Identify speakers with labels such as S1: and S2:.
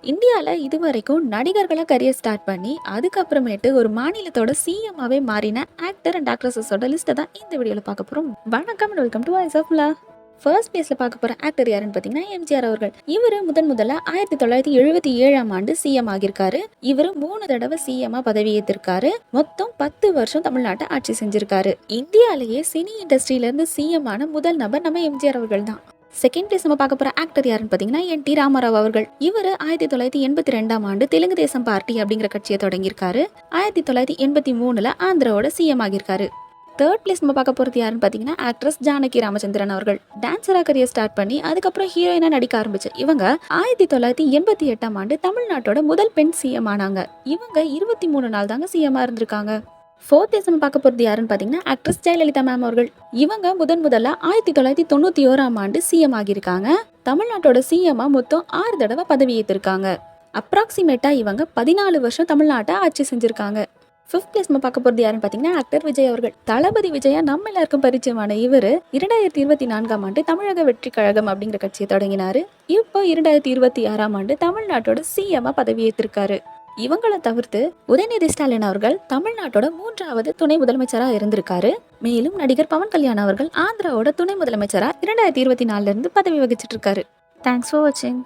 S1: இந்தியால இதுவரைக்கும் நடிகர்களா career start பண்ணி, அதுக்கப்புறமேட்டு ஒரு மாநிலத்தோட சிஎம்மாவே மாறின ஆக்டர் அண்ட் ஆக்ட்ரஸஸோட லிஸ்ட்ட தான் இந்த வீடியோல பார்க்க போறோம். வணக்கம் and welcome to voice of law. First பிளேஸ்ல பார்க்க போற ஆக்டர் யாருன்னு பார்த்தீங்கன்னா எம்ஜிஆர் அவர்கள். இவரு முதல்ல 1977ஆம் ஆண்டு சிஎம் ஆகியிருக்காரு. இவரு 3 தடவை சிஎம்மா பதவி ஏற்றிருக்காரு. மொத்தம் 10 வருஷம் தமிழ்நாட்டை ஆட்சி செஞ்சிருக்காரு. இந்தியாலேயே சினி இண்டஸ்ட்ரியில இருந்து சிஎம் ஆன முதல் நபர் நம்ம எம்ஜிஆர் அவர்கள் தான். செகண்ட் பிளேஸ் நம்ம பார்க்க போற ஆக்டர் யாருன்னு பார்த்தீங்கன்னா என்.டி. ராமராவ் அவர்கள். இவர் 1982ஆம் ஆண்டு தெலுங்கு தேசம் பார்ட்டி அப்படிங்கிற கட்சியை தொடங்கியிருக்காரு. 1983ல ஆந்திராவோட சிஎம் ஆகியிருக்காரு. தேர்ட் பிளேஸ் நம்ம பார்க்க போறது யாருன்னு பார்த்தீங்கன்னா ஆக்ட்ரஸ் ஜானகி ராமச்சந்திரன் அவர்கள். டான்ஸரா கரியர் ஸ்டார்ட் பண்ணி அதுக்கப்புறம் ஹீரோயினா நடிக்க ஆரம்பிச்சு இவங்க 1988ஆம் ஆண்டு தமிழ்நாட்டோட முதல் பெண் சிஎம் ஆனாங்க. இவங்க 23 நாள் தாங்க சிஎம்மா இருந்திருக்காங்க. ஃபோர்த் பிளேஸ் நம்ம பார்க்க போகிறது யாருன்னு பார்த்தீங்கன்னா ஆக்ட்ரஸ் ஜெயலலிதா மேம் அவர்கள். இவங்க முதல்ல 1991ஆம் ஆண்டு சிஎம் ஆகியிருக்காங்க. தமிழ்நாட்டோட சிஎம்மா மொத்தம் 6 தடவை பதவி ஏற்றிருக்காங்க. அப்ராக்சிமேட்டா இவங்க 14 வருஷம் தமிழ்நாட்டை ஆட்சி செஞ்சிருக்காங்க. ஃபிஃப்த் பிளேஸ் நம்ம பார்க்க போகிறது யாருன்னு பார்த்தீங்கன்னா ஆக்டர் விஜய் அவர்கள். தளபதி விஜயா நம்ம எல்லாருக்கும் பரிச்சயமான இவர் 2024ஆம் ஆண்டு தமிழக வெற்றி கழகம் அப்படிங்கிற கட்சியை தொடங்கினாரு. இப்போ 2026ஆம் ஆண்டு தமிழ்நாட்டோட சிஎம்மா பதவி ஏற்றிருக்காரு. இவங்களை தவிர்த்து உதயநிதி ஸ்டாலின் அவர்கள் தமிழ்நாட்டோட 3வது துணை முதலமைச்சராக இருந்திருக்காரு. மேலும் நடிகர் பவன் கல்யாண் அவர்கள் ஆந்திராவோட துணை முதலமைச்சராக 2024ல இருந்து பதவி வகிச்சிட்டு இருக்காரு. தேங்க்ஸ் ஃபார் வாட்சிங்.